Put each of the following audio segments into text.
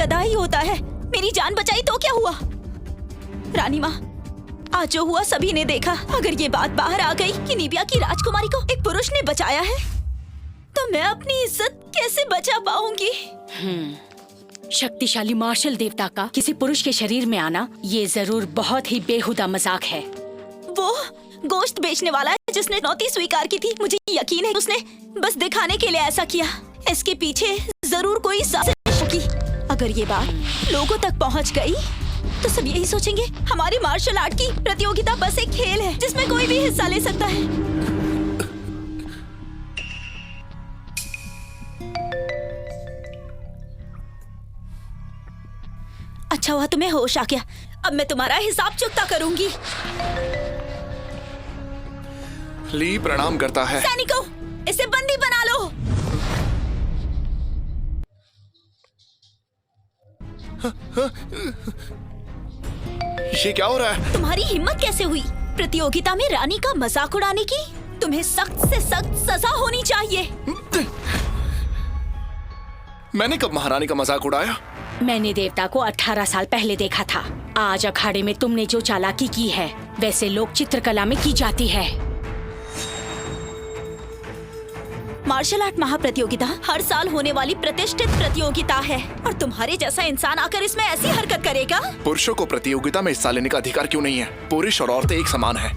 गधा ही होता है। मेरी जान बचाई तो क्या हुआ? रानी माँ, आज जो हुआ सभी ने देखा। अगर ये बात बाहर आ गई कि निबिया की राजकुमारी को एक पुरुष ने बचाया है, तो मैं अपनी इज्जत कैसे बचा पाऊंगी? शक्तिशाली मार्शल देवता का किसी पुरुष के शरीर में आना ये जरूर बहुत ही बेहुदा मजाक है। वो गोश्त बेचने वाला है जिसने चुनौती स्वीकार की थी। मुझे यकीन है उसने बस दिखाने के लिए ऐसा किया। इसके पीछे जरूर कोई साजिश होगी। अगर ये बात लोगों तक पहुंच गई तो सब यही सोचेंगे हमारी मार्शल आर्ट की प्रतियोगिता बस एक खेल है जिसमें कोई भी हिस्सा ले सकता है। अच्छा हुआ तुम्हें होश आ गया। अब मैं तुम्हारा हिसाब चुकता करूंगी। ली प्रणाम करता है। सैनिकों, इसे बंदी बना लो। ये क्या हो रहा है? तुम्हारी हिम्मत कैसे हुई प्रतियोगिता में रानी का मजाक उड़ाने की? तुम्हें सख्त से सख्त सजा होनी चाहिए। मैंने कब महारानी का मजाक उड़ाया? मैंने देवता को 18 साल पहले देखा था। आज अखाड़े में तुमने जो चालाकी की है वैसे लोक चित्रकला में की जाती है। मार्शल आर्ट महाप्रतियोगिता हर साल होने वाली प्रतिष्ठित प्रतियोगिता है और तुम्हारे जैसा इंसान आकर इसमें ऐसी हरकत करेगा? पुरुषों को प्रतियोगिता में हिस्सा लेने का अधिकार क्यों नहीं है? पुरुष और औरतें एक समान हैं।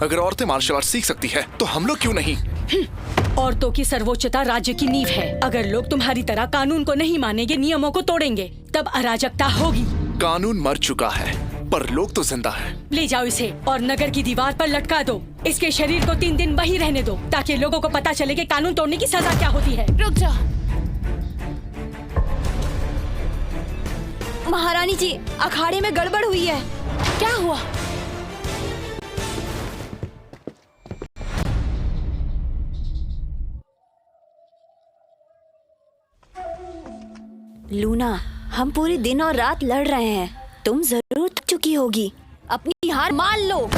अगर औरतें मार्शल आर्ट सीख सकती है तो हम लोग क्यों नहीं? औरतों की सर्वोच्चता राज्य की नींव है। अगर लोग तुम्हारी तरह कानून को नहीं मानेंगे, नियमों को तोड़ेंगे, तब अराजकता होगी। कानून मर चुका है पर लोग तो जिंदा है। ले जाओ इसे और नगर की दीवार पर लटका दो। इसके शरीर को 3 दिन वहीं रहने दो ताकि लोगों को पता चले कि कानून तोड़ने की सजा क्या होती है। रुक जा। महारानी जी, अखाड़े में गड़बड़ हुई है। क्या हुआ? लूना, हम पूरे दिन और रात लड़ रहे हैं। तुम जरूर थक चुकी होगी। अपनी हार मान लो।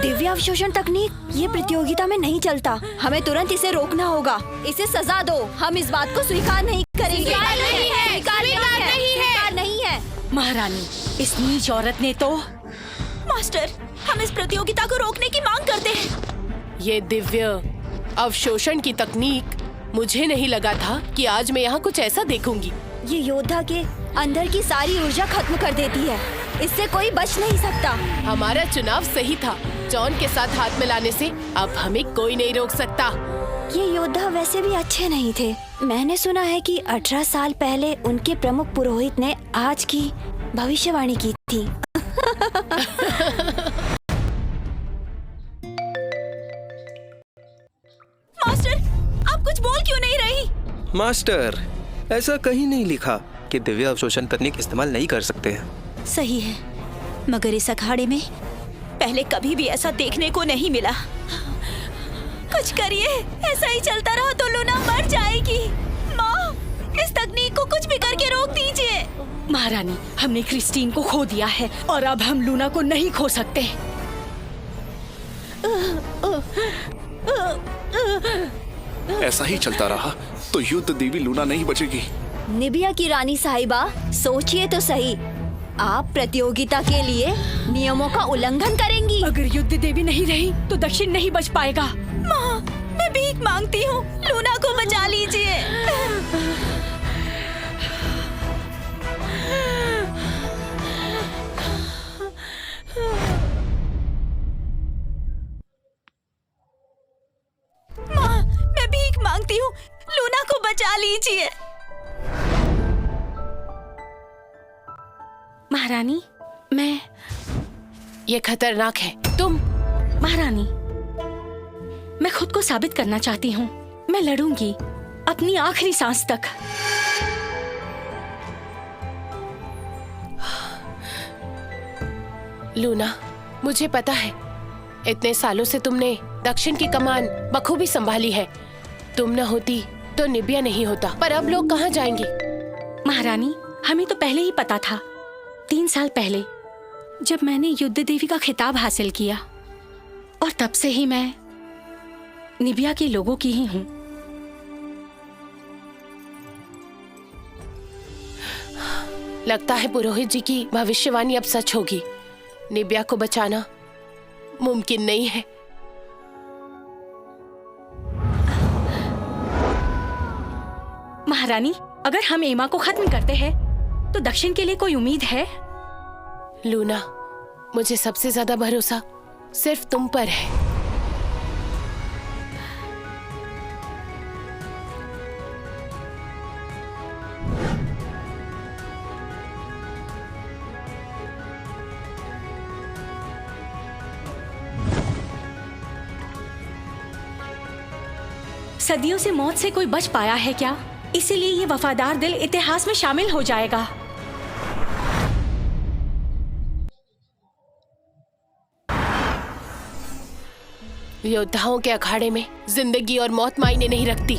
दिव्य अवशोषण तकनीक ये प्रतियोगिता में नहीं चलता। हमें तुरंत इसे रोकना होगा। इसे सजा दो। हम इस बात को स्वीकार नहीं करेंगे। स्वीकार नहीं है। महारानी, इस नीच औरत ने तो। मास्टर, हम इस प्रतियोगिता को रोकने की मांग करते हैं। ये दिव्य अवशोषण की तकनीक, मुझे नहीं लगा था कि आज मैं यहाँ कुछ ऐसा देखूंगी। ये योद्धा के अंदर की सारी ऊर्जा खत्म कर देती है। इससे कोई बच नहीं सकता। हमारा चुनाव सही था। जॉन के साथ हाथ मिलाने से अब हमें कोई नहीं रोक सकता। ये योद्धा वैसे भी अच्छे नहीं थे। मैंने सुना है कि 18 साल पहले उनके प्रमुख पुरोहित ने आज की भविष्यवाणी की थी। मास्टर, आप कुछ बोल क्यों नहीं रही? मास्टर, ऐसा कहीं नहीं लिखा कि दिव्य अवशोषण तकनीक इस्तेमाल नहीं कर सकते हैं। सही है, मगर इस अखाड़े में पहले कभी भी ऐसा देखने को नहीं मिला। कुछ करिए, ऐसा ही चलता रहा तो लूना मर जाएगी। माँ, इस तकनीक को कुछ भी करके रोक दीजिए। महारानी, हमने क्रिस्टीन को खो दिया है और अब हम लूना को नहीं खो सकते। ऐसा ही चलता रहा तो युद्ध देवी लूना नहीं बचेगी। निबिया की रानी साहिबा, सोचिए तो सही। आप प्रतियोगिता के लिए नियमों का उल्लंघन करेंगी। अगर युद्ध देवी नहीं रही तो दक्षिण नहीं बच पाएगा। माँ, मैं भीख मांगती हूँ, लूना को बचा लीजिए। माँ, मैं भीख मांगती हूँ, लूना को बचा लीजिए। महारानी, ये खतरनाक है। तुम महारानी, मैं खुद को साबित करना चाहती हूँ। मैं लड़ूंगी अपनी आखिरी सांस तक। लूना, मुझे पता है इतने सालों से तुमने दक्षिण की कमान बखूबी संभाली है। तुम न होती तो निबिया नहीं होता। पर अब लोग कहाँ जाएंगे? महारानी, हमें तो पहले ही पता था, 3 साल पहले जब मैंने युद्ध देवी का खिताब हासिल किया, और तब से ही मैं निबिया के लोगों की ही हूँ। लगता है पुरोहित जी की भविष्यवाणी अब सच होगी। निबिया को बचाना मुमकिन नहीं है। महारानी, अगर हम एमा को खत्म करते हैं तो दक्षिण के लिए कोई उम्मीद है? लूना, मुझे सबसे ज्यादा भरोसा सिर्फ तुम पर है। सदियों से मौत से कोई बच पाया है क्या? इसीलिए ये वफादार दिल इतिहास में शामिल हो जाएगा। योद्धाओं के अखाड़े में जिंदगी और मौत मायने नहीं रखती।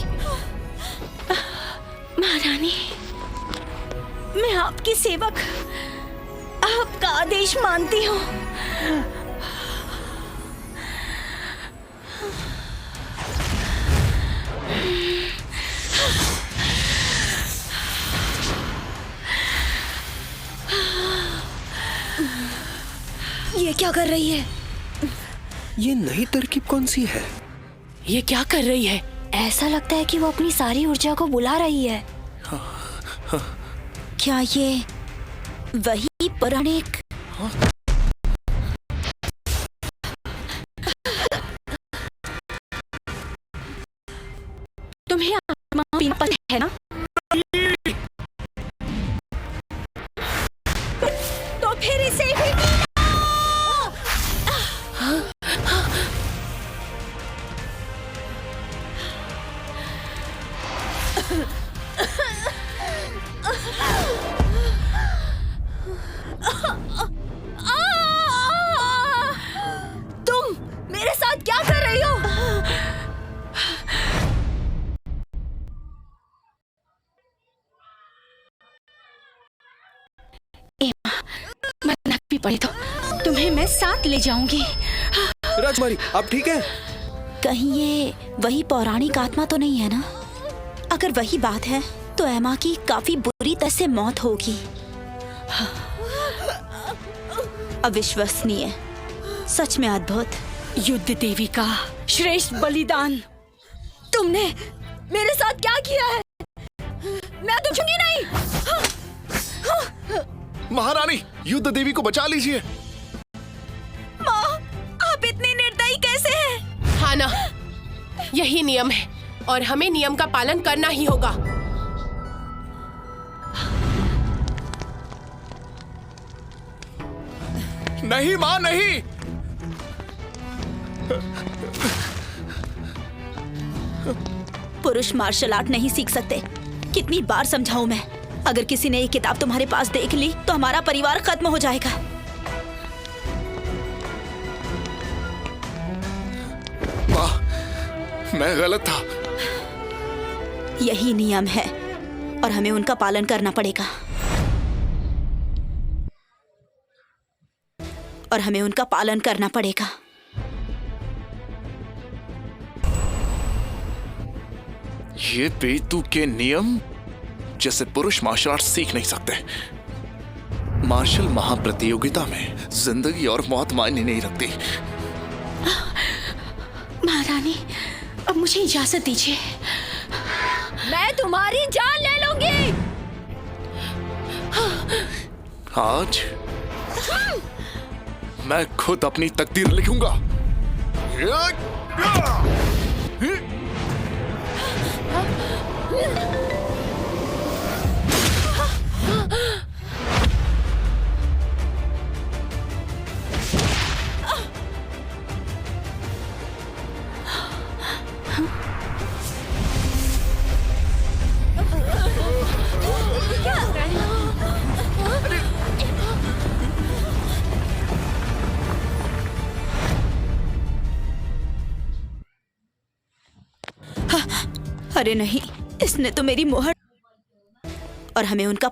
महारानी, मैं आपकी सेवक, आपका आदेश मानती हूँ। ये क्या कर रही है? ये नई तरकीब कौन सी है? ये क्या कर रही है? ऐसा लगता है कि वो अपनी सारी ऊर्जा को बुला रही है। क्या ये वही पौराणिक? तुम्हें आत्मा पीना पसंद है ना? तो फिर इसे भी तुम मेरे साथ क्या कर रही हो? मरना भी पड़े तो तुम्हें मैं साथ ले जाऊंगी। राजकुमारी, आप ठीक हैं? कहीं ये वही पौराणिक आत्मा तो नहीं है ना? अगर वही बात है तो एमा की काफी बुरी तरह से मौत होगी। अविश्वसनीय, सच में अद्भुत। युद्ध देवी का श्रेष्ठ बलिदान। तुमने मेरे साथ क्या किया है? मैं तो छूंगी नहीं। महारानी, युद्ध देवी को बचा लीजिए। माँ, आप इतनी निर्दयी कैसे हैं? हाँ ना, यही नियम है और हमें नियम का पालन करना ही होगा। नहीं माँ, नहीं। पुरुष मार्शल आर्ट नहीं सीख सकते। कितनी बार समझाऊं मैं? अगर किसी ने ये किताब तुम्हारे पास देख ली तो हमारा परिवार खत्म हो जाएगा। माँ, मैं गलत था। यही नियम है और हमें उनका पालन करना पड़ेगा। और हमें उनका पालन करना पड़ेगा। ये बेतुके के नियम जैसे पुरुष मार्शल आर्ट सीख नहीं सकते। मार्शल महाप्रतियोगिता में जिंदगी और मौत मायने नहीं रखती। महारानी, अब मुझे इजाजत दीजिए। मैं तुम्हारी जान ले लूंगी। आज मैं खुद अपनी तकदीर लिखूंगा। अरे नहीं, इसने तो मेरी मोहर। और हमें उनका